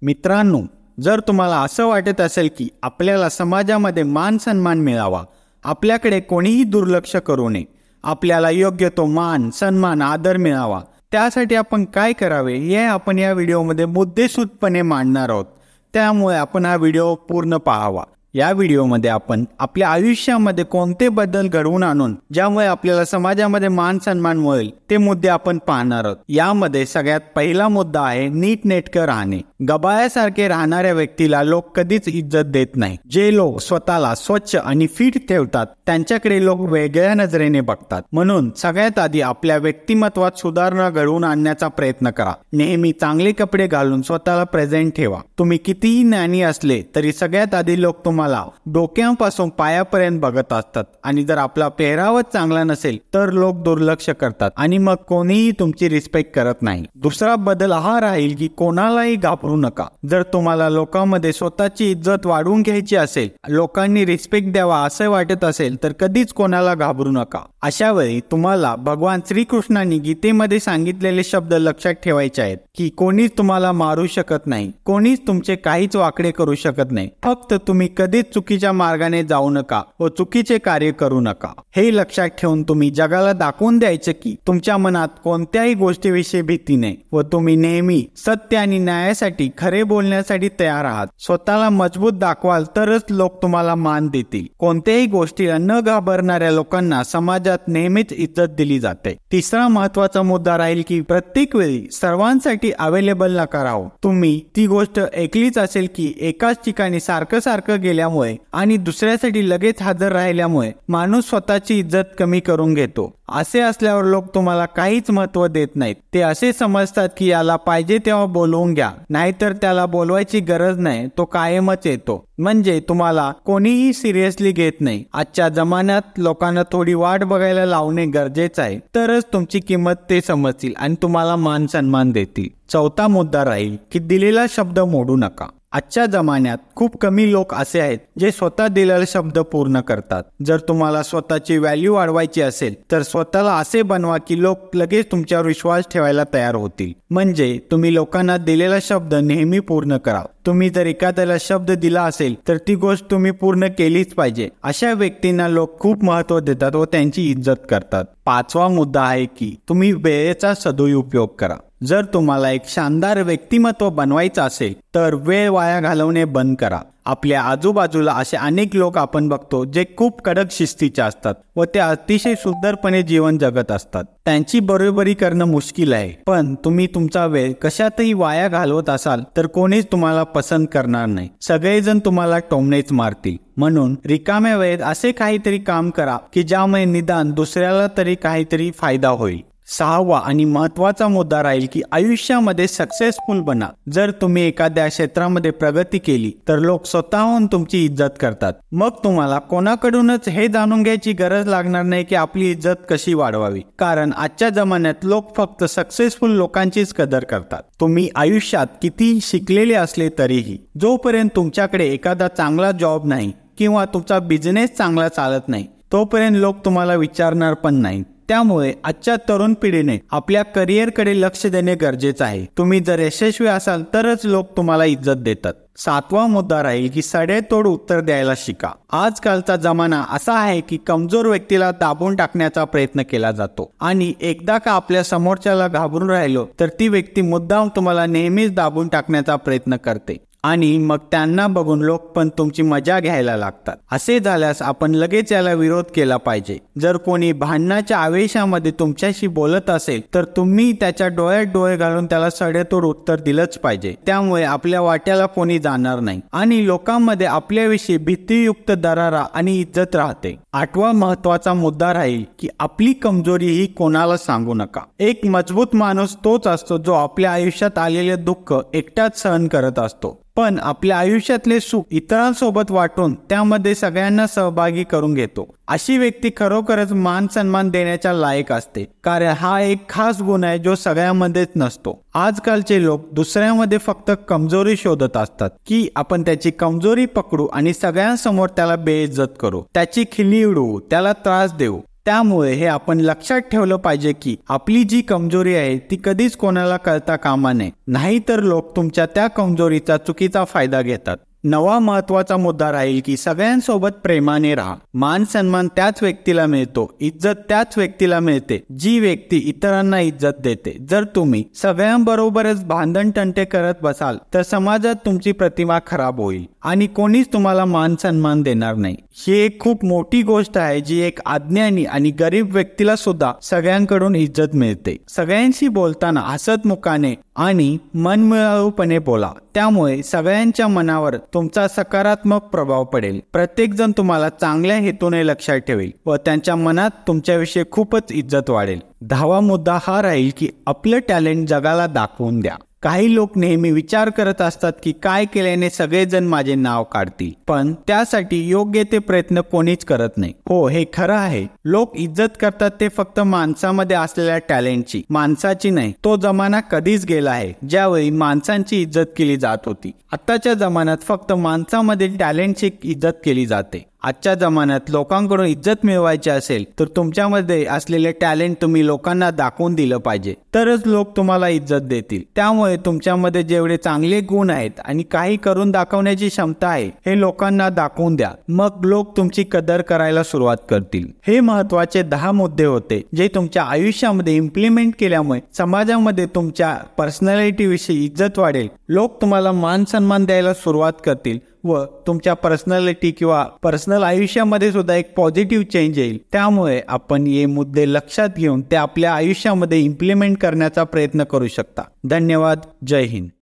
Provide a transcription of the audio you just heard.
मित्रांनो, जर तुम्हाला असं वाटत असेल की आपल्याला समाजामध्ये मान सन्मान मिळावा, आपल्याकडे कोणीही दुर्लक्ष करू नये, आपल्याला योग्य तो मान सन्मान आदर मिळावा, त्यासाठी आपण काय करावे हे आपण या व्हिडिओमध्ये मुद्देसूदपणे मांडणार आहोत. त्यामुळे आपण हा व्हिडिओ पूर्ण पाहावा. या व्हिडिओमध्ये आपण आपल्या आयुष्यामध्ये कोणते बदल घडवून आणून ज्यामुळे आपल्याला समाजामध्ये मान सन्मान मिळेल ते मुद्दे आपण पाहणार आहोत. यामध्ये सगळ्यात पहिला मुद्दा आहे नीटनेटकं राहणे. गबाळ्यासारखे राहणाऱ्या व्यक्तीला लोक कधीच इज्जत देत नाही. जे लोक स्वतःला स्वच्छ आणि फिट ठेवतात त्यांच्याकडे लोक वेगळ्या नजरेने बघतात. म्हणून सगळ्यात आधी आपल्या व्यक्तिमत्वात सुधारणा घडवून आणण्याचा प्रयत्न करा. नेहमी चांगले कपडे घालून स्वतःला प्रेझेंट ठेवा. तुम्ही कितीही ज्ञानी असले तरी सगळ्यात आधी लोक तुम्हाला डोक्यापासून पायापर्यंत बघत असतात आणि जर आपला पेहरावच चांगला नसेल तर लोक दुर्लक्ष करतात आणि मग कोणीही तुमची रिस्पेक्ट करत नाही. दुसरा बदल हा राहील की कोणालाही घाबरू नका. जर तुम्हाला लोकांमध्ये स्वतःची इज्जत वाढवून घ्यायची असेल, लोकांनी रिस्पेक्ट द्यावा असं वाटत असेल तर कधीच कोणाला घाबरू नका. अशा वेळी तुम्हाला भगवान श्रीकृष्णांनी गीतेमध्ये सांगितलेले शब्द लक्षात ठेवायचे आहेत की कोणीच तुम्हाला मारू शकत नाही, कोणीच तुमचे काहीच वाकडे करू शकत नाही. फक्त तुम्ही कधीच चुकीच्या मार्गाने जाऊ नका व चुकीचे कार्य करू नका. हे लक्षात ठेवून तुम्ही जगाला दाखवून द्यायचे की तुमच्या मनात कोणत्याही गोष्टीविषयी भीती नाही व तुम्ही नेहमी सत्य आणि न्यायासाठी खरे बोलण्यासाठी तयार आहात. स्वतःला मजबूत दाखवाल तरच लोक तुम्हाला मान देतील. कोणत्याही गोष्टीला न घाबरणाऱ्या लोकांना समाजात नेहमीच इज्जत दिली जाते. तिसरा महत्वाचा मुद्दा राहील की प्रत्येक वेळी सर्वांसाठी अवेलेबल नका राहू. तुम्ही ती गोष्ट ऐकलीच असेल की एकाच ठिकाणी सारखं गेल्यामुळे आणि दुसऱ्यासाठी लगेच हजर राहिल्यामुळे माणूस स्वतःची इज्जत कमी करून घेतो. असे असल्यावर लोक तुम्हाला काहीच महत्त्व देत नाहीत. ते असे समजतात की याला पाहिजे तेव्हा बोलवून घ्या, नाहीतर त्याला बोलवायची गरज नाही, तो कायमच येतो. म्हणजे तुम्हाला कोणीही सिरियसली घेत नाही. आजच्या जमान्यात लोकांना थोडी वाट बघायला लावणे गरजेचं आहे, तरच तुमची किंमत ते समजतील आणि तुम्हाला मान सन्मान देतील. चौथा मुद्दा राहील की दिलेला शब्द मोडू नका. आजच्या जमान्यात खूप कमी लोक असे आहेत जे स्वतः दिलेला शब्द पूर्ण करतात. जर तुम्हाला स्वतःची व्हॅल्यू वाढवायची असेल तर स्वतःला असे बनवा की लोक लगेच तुमच्यावर विश्वास ठेवायला तयार होतील. म्हणजे तुम्ही लोकांना दिलेला शब्द नेहमी पूर्ण करा. तुम्ही जर एखाद्याला शब्द दिला असेल तर ती गोष्ट तुम्ही पूर्ण केलीच पाहिजे. अशा व्यक्तींना लोक खूप महत्त्व देतात व त्यांची इज्जत करतात. पाचवा मुद्दा आहे की तुम्ही वेळेचा सदुपयोग करा. जर तुम्हाला एक शानदार व्यक्तिमत्व बनवायचं असेल तर वेळ वाया घालवणे बंद करा. आपल्या आजूबाजूला असे अनेक लोक आपण बघतो जे खूप कडक शिस्तीचे असतात व ते अतिशय सुंदरपणे जीवन जगत असतात. त्यांची बरोबरी करणं मुश्किल आहे, पण तुम्ही तुमचा वेळ कशातही वाया घालवत असाल तर कोणीच तुम्हाला पसंत करणार नाही. सगळेजण तुम्हाला टोमणेच मारतील. म्हणून रिकाम्या वेळेत असे काहीतरी काम करा की ज्यामुळे निदान दुसऱ्याला तरी काहीतरी फायदा होईल. सहावा आणि महत्वाचा मुद्दा राहील की आयुष्यामध्ये सक्सेसफुल बना. जर तुम्ही एखाद्या क्षेत्रामध्ये प्रगती केली तर लोक स्वतःहून तुमची इज्जत करतात. मग तुम्हाला कोणाकडूनच हे जाणून घ्यायची गरज लागणार नाही की आपली इज्जत कशी वाढवावी, कारण आजच्या जमान्यात लोक फक्त सक्सेसफुल लोकांचीच कदर करतात. तुम्ही आयुष्यात किती शिकलेले असले तरीही जोपर्यंत तुमच्याकडे एखादा चांगला जॉब नाही किंवा तुमचा बिझनेस चांगला चालत नाही तोपर्यंत लोक तुम्हाला विचारणार पण नाही. त्यामुळे आजच्या तरुण पिढीने आपल्या करिअरकडे लक्ष देणे गरजेचे आहे. तुम्ही जर यशस्वी असाल तरच लोक तुम्हाला इज्जत देतात. सातवा मुद्दा राहील की सडेतोड उत्तर द्यायला शिका. आजकालचा जमाना असा आहे की कमजोर व्यक्तीला दाबून टाकण्याचा प्रयत्न केला जातो आणि एकदा का आपल्या समोरच्याला घाबरून राहिलो तर ती व्यक्ती मुद्दाम तुम्हाला नेहमीच दाबून टाकण्याचा प्रयत्न करते आणि मग त्यांना बघून लोक पण तुमची मजा घ्यायला लागतात. असे झाल्यास आपण लगेच याला विरोध केला पाहिजे. जर कोणी भांडणाच्या आवेशामध्ये तुमच्याशी बोलत असेल तर तुम्ही त्याच्या डोळ्यात डोळे घालून त्याला सडेतोड उत्तर दिलंच पाहिजे. त्यामुळे आपल्या वाट्याला कोणी जाणार नाही आणि लोकांमध्ये आपल्याविषयी भीतीयुक्त दरारा आणि इज्जत राहते. आठवा महत्वाचा मुद्दा राहील की आपली कमजोरी ही कोणाला सांगू नका. एक मजबूत माणूस तोच असतो जो आपल्या आयुष्यात आलेले दुःख एकटाच सहन करत असतो, पण आपल्या आयुष्यातले सुख इतरांसोबत वाटून त्यामध्ये सगळ्यांना सहभागी करून घेतो. अशी व्यक्ती खरोखरच मान सन्मान देण्याच्या लायक असते, कारण हा एक खास गुण आहे जो सगळ्यांमध्येच नसतो. आजकालचे लोक दुसऱ्यामध्ये फक्त कमजोरी शोधत असतात की आपण त्याची कमजोरी पकडू आणि सगळ्यांसमोर त्याला बेइज्जत करू, त्याची खिल्ली उडवू, त्याला त्रास देऊ. त्यामुळे हे आपण लक्षात ठेवलं पाहिजे की आपली जी कमजोरी आहे ती कधीच कोणाला कळता कामा नये, नाहीतर लोक तुमच्या त्या कमजोरीचा चुकीचा फायदा घेतात. नवा महत्वाचा मुद्दा राहील की सगळ्यांसोबत प्रेमाने राहा. मान सन्मान त्याच व्यक्तीला मिळतो, इज्जत त्याच व्यक्तीला मिळते जी व्यक्ती इतरांना इज्जत देते. जर तुम्ही सगळ्यांबरोबरच भांडण तंटे करत बसाल तर समाजात तुमची प्रतिमा खराब होईल आणि कोणीच तुम्हाला मान सन्मान देणार नाही. ही एक खूप मोठी गोष्ट आहे जी एक अज्ञानी आणि गरीब व्यक्तीला सुद्धा सगळ्यांकडून इज्जत मिळते. सगळ्यांशी बोलताना हसत मुखाने आणि मनमिळाऊपणे बोला, त्यामुळे सगळ्यांच्या मनावर तुमचा सकारात्मक प्रभाव पडेल. प्रत्येक जण तुम्हाला चांगल्या हेतूने लक्षात ठेवेल व त्यांच्या मनात तुमच्याविषयी खूपच इज्जत वाढेल. 10वा मुद्दा हा राहील की आपलं टॅलेंट जगाला दाखवून द्या. काही लोक नेहमी विचार करत असतात की काय केल्याने सगळेजण माझे नाव काढतील, पण त्यासाठी योग्य ते प्रयत्न कोणीच करत नाही. हो, हे खरं आहे. लोक इज्जत करतात ते फक्त माणसामध्ये असलेल्या टॅलेंटची, माणसाची नाही. तो जमाना कधीच गेला आहे ज्यावेळी माणसांची इज्जत केली जात होती. आत्ताच्या जमान्यात फक्त माणसामध्ये टॅलेंटची इज्जत केली जाते. आजच्या जमान्यात लोकांकडून इज्जत मिळवायची असेल तर तुमच्यामध्ये असलेले टॅलेंट तुम्ही लोकांना दाखवून दिलं पाहिजे, तरच लोक तुम्हाला इज्जत देतील. त्यामुळे तुमच्यामध्ये जेवढे चांगले गुण आहेत आणि काही करून दाखवण्याची क्षमता आहे हे लोकांना दाखवून द्या, मग लोक तुमची कदर करायला सुरुवात करतील. हे महत्वाचे 10 मुद्दे होते जे तुमच्या आयुष्यामध्ये इम्प्लिमेंट केल्यामुळे समाजामध्ये तुमच्या पर्सनॅलिटी विषयी इज्जत वाढेल, लोक तुम्हाला मान सन्मान द्यायला सुरुवात करतील व तुमच्या पर्सनॅलिटी किंवा पर्सनल आयुष्यामध्ये सुद्धा एक पॉझिटिव्ह चेंज येईल. त्यामुळे आपण हे मुद्दे लक्षात घेऊन ते आपल्या आयुष्यामध्ये इम्प्लिमेंट करण्याचा प्रयत्न करू शकता. धन्यवाद. जय हिंद.